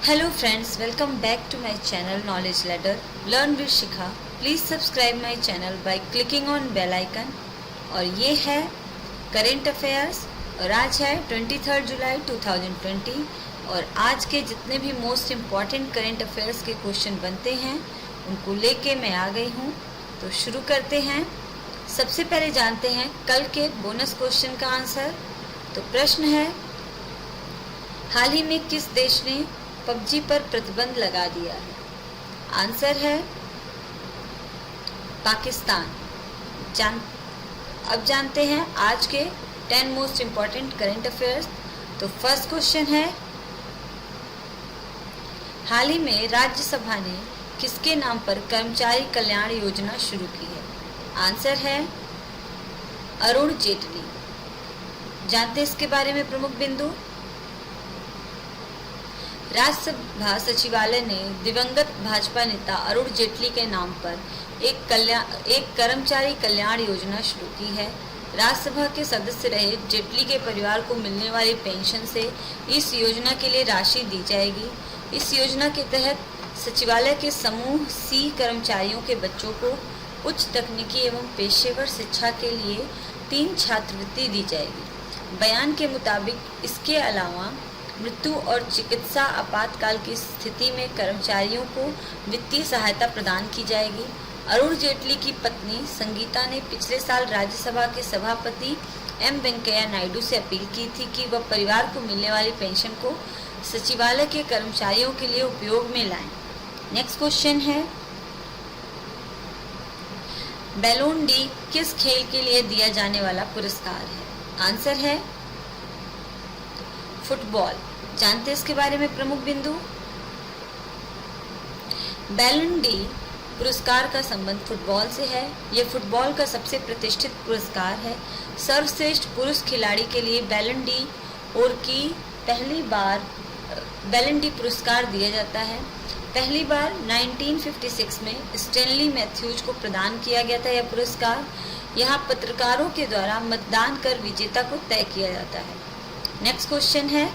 Hello friends, welcome back to my channel Knowledge Ladder Learn with Shikha. Please subscribe my channel by clicking on bell icon. और ये है current affairs और आज है 23 जुलाई 2020 और आज के जितने भी मोस्ट इम्पॉर्टेंट करंट अफेयर्स के क्वेश्चन बनते हैं उनको लेके मैं आ गई हूँ। तो शुरू करते हैं। सबसे पहले जानते हैं कल के बोनस क्वेश्चन का आंसर। तो प्रश्न है, हाल ही में किस देश ने पबजी पर प्रतिबंध लगा दिया है? आंसर है पाकिस्तान। अब जानते हैं आज के 10 मोस्ट इम्पॉर्टेंट करंट अफेयर्स। तो फर्स्ट क्वेश्चन है, हाल ही में राज्यसभा ने किसके नाम पर कर्मचारी कल्याण योजना शुरू की है? आंसर है अरुण जेटली। जानते हैं इसके बारे में प्रमुख बिंदु। राज्यसभा सचिवालय ने दिवंगत भाजपा नेता अरुण जेटली के नाम पर एक कर्मचारी कल्याण योजना शुरू की है। राज्यसभा के सदस्य रहे जेटली के परिवार को मिलने वाली पेंशन से इस योजना के लिए राशि दी जाएगी। इस योजना के तहत सचिवालय के समूह सी कर्मचारियों के बच्चों को उच्च तकनीकी एवं पेशेवर शिक्षा के लिए 3 छात्रवृत्ति दी जाएगी। बयान के मुताबिक इसके अलावा मृत्यु और चिकित्सा आपातकाल की स्थिति में कर्मचारियों को वित्तीय सहायता प्रदान की जाएगी। अरुण जेटली की पत्नी संगीता ने पिछले साल राज्यसभा के सभापति एम वेंकैया नायडू से अपील की थी कि वह परिवार को मिलने वाली पेंशन को सचिवालय के कर्मचारियों के लिए उपयोग में लाएं। नेक्स्ट क्वेश्चन है, बैलोन डी किस खेल के लिए दिया जाने वाला पुरस्कार है? आंसर है फुटबॉल। जानते हैं इसके बारे में प्रमुख बिंदु। बैलोन डी पुरस्कार का संबंध फुटबॉल से है। यह फुटबॉल का सबसे प्रतिष्ठित पुरस्कार है। सर्वश्रेष्ठ पुरुष खिलाड़ी के लिए बैलोन डी और की पहली बार बैलोन डी पुरस्कार दिया जाता है। पहली बार 1956 में स्टैनली मैथ्यूज को प्रदान किया गया था। यह पुरस्कार यहाँ पत्रकारों के द्वारा मतदान कर विजेता को तय किया जाता है। नेक्स्ट क्वेश्चन है,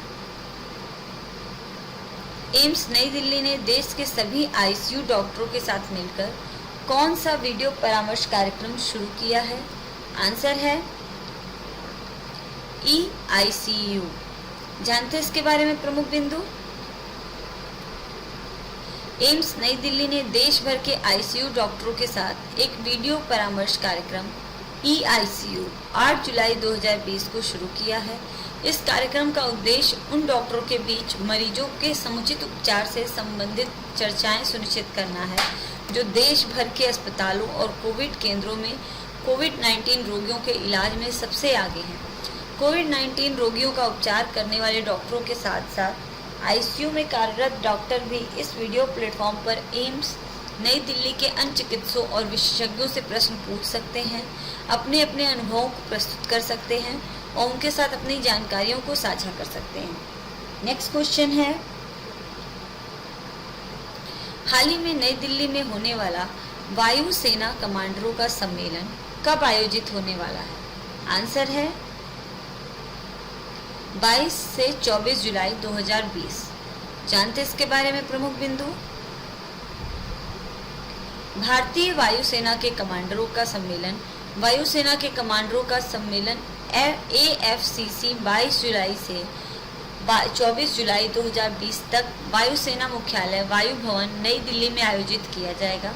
एम्स नई दिल्ली ने देश के सभी आईसीयू डॉक्टरों के साथ मिलकर कौन सा वीडियो परामर्श कार्यक्रम शुरू किया है? आंसर है ICU। जानते हैं इसके बारे में प्रमुख बिंदु। एम्स नई दिल्ली ने देश भर के आईसीयू डॉक्टरों के साथ एक वीडियो परामर्श कार्यक्रम ICU 8 जुलाई 2020 को शुरू किया है। इस कार्यक्रम का उद्देश्य उन डॉक्टरों के बीच मरीजों के समुचित उपचार से संबंधित चर्चाएं सुनिश्चित करना है जो देश भर के अस्पतालों और कोविड केंद्रों में कोविड-19 रोगियों के इलाज में सबसे आगे हैं। कोविड-19 रोगियों का उपचार करने वाले डॉक्टरों के साथ साथ आईसीयू में कार्यरत डॉक्टर भी इस वीडियो प्लेटफॉर्म पर एम्स नई दिल्ली के अन्य चिकित्सकों और विशेषज्ञों से प्रश्न पूछ सकते हैं, अपने अपने अनुभवों को प्रस्तुत कर सकते हैं और उनके साथ अपनी जानकारियों को साझा कर सकते हैं। नेक्स्ट क्वेश्चन है, हाल ही में नई दिल्ली में होने वाला वायुसेना कमांडरों का सम्मेलन कब आयोजित होने वाला है? आंसर है 22 से 24 जुलाई 2020। जानते इसके बारे में प्रमुख बिंदु। भारतीय वायुसेना के कमांडरों का सम्मेलन वायुसेना के कमांडरों का सम्मेलन AFCC 22 जुलाई से 24 जुलाई 2020 तक वायुसेना मुख्यालय वायु भवन नई दिल्ली में आयोजित किया जाएगा।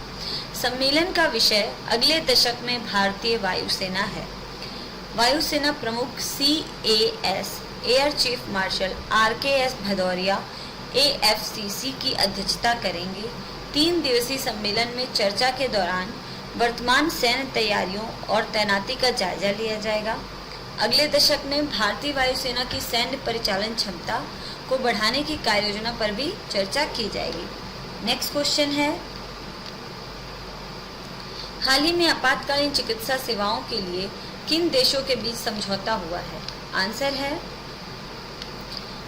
सम्मेलन का विषय अगले दशक में भारतीय वायुसेना है। वायुसेना प्रमुख CAS air chief marshal RKS Bhadauria AFCC की अध्यक्षता करेंगे। 3 दिवसीय सम्मेलन में चर्चा के दौरान वर्तमान सैन्य तैयारियों और तैनाती का जायजा लिया जाएगा। अगले दशक में भारतीय वायुसेना की सैन्य परिचालन क्षमता को बढ़ाने की कार्ययोजना पर भी चर्चा की जाएगी। नेक्स्ट क्वेश्चन है, हाल ही में आपातकालीन चिकित्सा सेवाओं के लिए किन देशों के बीच समझौता हुआ है? आंसर है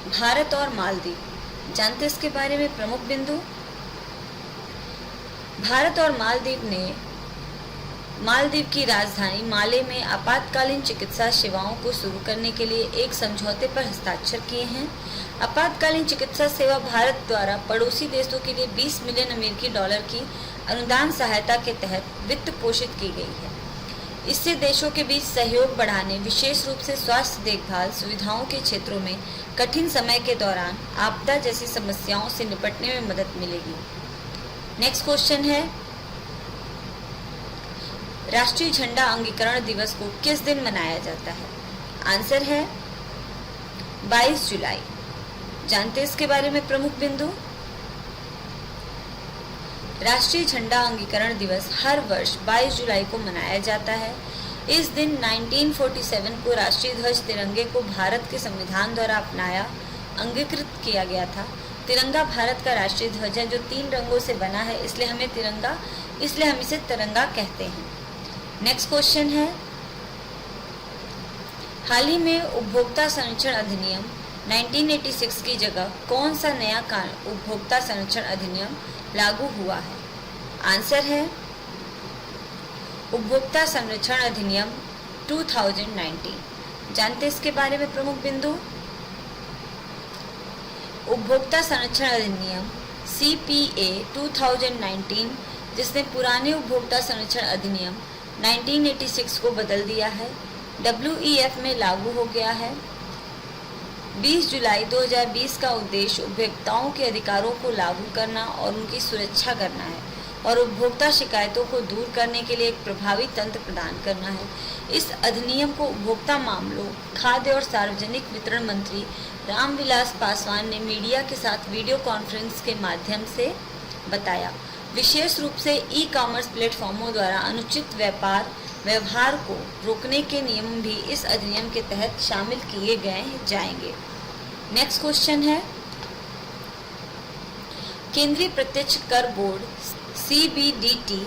भारत और मालदीव। जानते इसके बारे में प्रमुख बिंदु। भारत और मालदीव ने मालदीव की राजधानी माले में आपातकालीन चिकित्सा सेवाओं को शुरू करने के लिए एक समझौते पर हस्ताक्षर किए हैं। आपातकालीन चिकित्सा सेवा भारत द्वारा पड़ोसी देशों के लिए 20 मिलियन अमेरिकी डॉलर की अनुदान सहायता के तहत वित्त पोषित की गई है। इससे देशों के बीच सहयोग बढ़ाने, विशेष रूप से स्वास्थ्य देखभाल सुविधाओं के क्षेत्रों में कठिन समय के दौरान आपदा जैसी समस्याओं से निपटने में मदद मिलेगी। नेक्स्ट क्वेश्चन है, राष्ट्रीय झंडा अंगीकरण दिवस को किस दिन मनाया जाता है? आंसर है 22 जुलाई। जानते हैं इसके बारे में प्रमुख बिंदु। राष्ट्रीय झंडा अंगीकरण दिवस हर वर्ष 22 जुलाई को मनाया जाता है। इस दिन 1947 को राष्ट्रीय ध्वज तिरंगे को भारत के संविधान द्वारा अपनाया अंगीकृत किया गया था। तिरंगा भारत का राष्ट्रीय ध्वज है जो 3 रंगों से बना है, इसलिए हम इसे तिरंगा कहते हैं। नेक्स्ट क्वेश्चन है, हाल ही में उपभोक्ता संरक्षण अधिनियम 1986 की जगह कौन सा नया उपभोक्ता संरक्षण अधिनियम लागू हुआ है? आंसर है उपभोक्ता संरक्षण अधिनियम 2019। जानते हैं इसके बारे में प्रमुख बिंदु। उपभोक्ता संरक्षण अधिनियम CPA 2019 जिसने पुराने उपभोक्ता संरक्षण अधिनियम 1986 को बदल दिया है, WEF में लागू हो गया है। 20 जुलाई 2020 का उद्देश्य उपभोक्ताओं के अधिकारों को लागू करना और उनकी सुरक्षा करना है और उपभोक्ता शिकायतों को दूर करने के लिए एक प्रभावी तंत्र प्रदान करना है। इस अधिनियम को उपभोक्ता मामलों, खाद्य और सार्वजनिक वितरण मंत्री रामविलास पासवान ने मीडिया के साथ वीडियो कॉन्फ्रेंस के माध्यम से बताया। विशेष रूप से ई-कॉमर्स प्लेटफॉर्मों द्वारा अनुचित व्यवहार को रोकने के नियम भी इस अधिनियम के तहत शामिल किए गए जाएंगे। नेक्स्ट क्वेश्चन है, केंद्रीय प्रत्यक्ष कर बोर्ड CBDT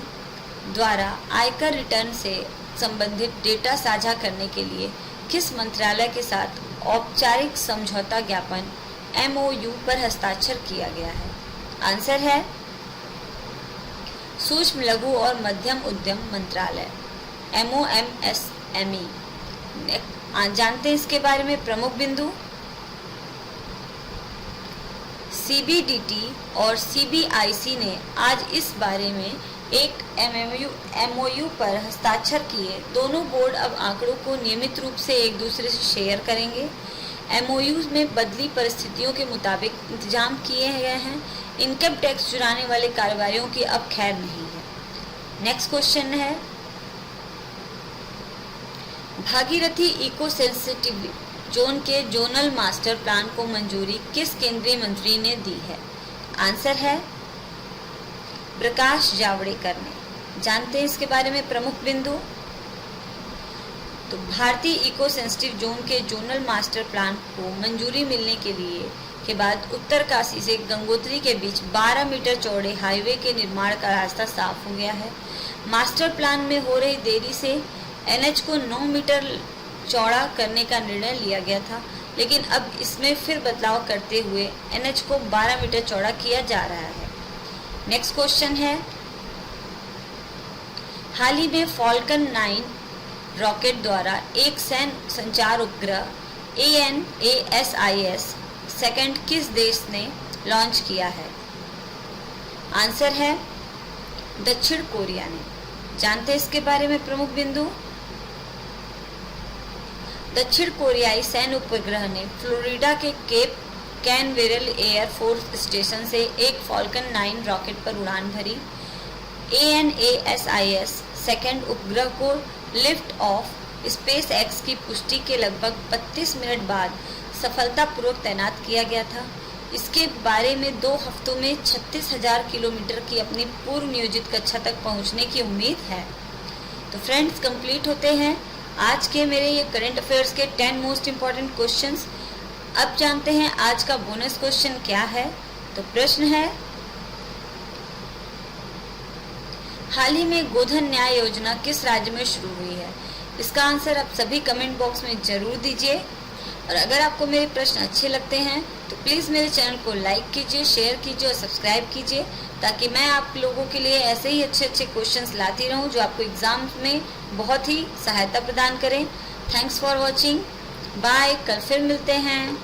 द्वारा आयकर रिटर्न से संबंधित डेटा साझा करने के लिए किस मंत्रालय के साथ औपचारिक समझौता ज्ञापन MOU पर हस्ताक्षर किया गया है? आंसर है सूक्ष्म लघु और मध्यम उद्यम मंत्रालय MOMSME। जानते हैं इसके बारे में प्रमुख बिंदु। CBDT और CBIC ने आज इस बारे में एक MOU पर हस्ताक्षर किए। दोनों बोर्ड अब आंकड़ों को नियमित रूप से एक दूसरे से शेयर करेंगे। MOU में बदली परिस्थितियों के मुताबिक इंतजाम किए गए हैं। इनकम टैक्स चुराने वाले कारोबारियों की अब खैर नहीं है। नेक्स्ट क्वेश्चन है, भागीरथी इको सेंसिटिव जोन के जोनल मास्टर प्लान को मंजूरी किस केंद्रीय मंत्री ने दी है? आंसर है प्रकाश जावड़ेकर ने। जानते हैं इसके बारे में प्रमुख बिंदु। तो भारतीय इको सेंसिटिव जोन के जोनल मास्टर प्लान को मंजूरी मिलने के बाद उत्तरकाशी से गंगोत्री के बीच 12 मीटर चौड़े हाईवे के निर्माण का रास्ता साफ हो गया है। मास्टर प्लान में हो रही देरी से NH को 9 मीटर चौड़ा करने का निर्णय लिया गया था, लेकिन अब इसमें फिर बदलाव करते हुए NH को 12 मीटर चौड़ा किया जा रहा है। नेक्स्ट क्वेश्चन है, हाल ही में फॉल्कन 9 रॉकेट द्वारा एक सैन्य संचार उपग्रह ANASIS सेकंड किस देश ने लॉन्च किया है? आंसर है दक्षिण कोरिया ने। जानते हैं इसके बारे में प्रमुख बिंदु। दक्षिण कोरियाई सैन्य उपग्रह ने फ्लोरिडा के Cape Canaveral air force station से एक फॉल्कन 9 रॉकेट पर उड़ान भरी। ANASIS सेकंड उपग्रह को लिफ्ट ऑफ SpaceX की पुष्टि के लगभग 32 मिनट बाद सफलतापूर्वक तैनात किया गया था। इसके बारे में 2 हफ्तों में 36,000 किलोमीटर की अपनी पूर्व नियोजित कक्षा तक पहुंचने की उम्मीद है। तो फ्रेंड्स, कंप्लीट होते हैं आज के मेरे ये करंट अफेयर्स के 10 मोस्ट इम्पॉर्टेंट क्वेश्चंस। अब जानते हैं आज का बोनस क्वेश्चन क्या है। तो प्रश्न है, हाल ही में गोधन न्याय योजना किस राज्य में शुरू हुई है? इसका आंसर आप सभी कमेंट बॉक्स में जरूर दीजिए। और अगर आपको मेरे प्रश्न अच्छे लगते हैं तो प्लीज़ मेरे चैनल को लाइक कीजिए, शेयर कीजिए और सब्सक्राइब कीजिए, ताकि मैं आप लोगों के लिए ऐसे ही अच्छे अच्छे क्वेश्चंस लाती रहूं जो आपको एग्जाम में बहुत ही सहायता प्रदान करें। Thanks for watching. बाय। कल फिर मिलते हैं।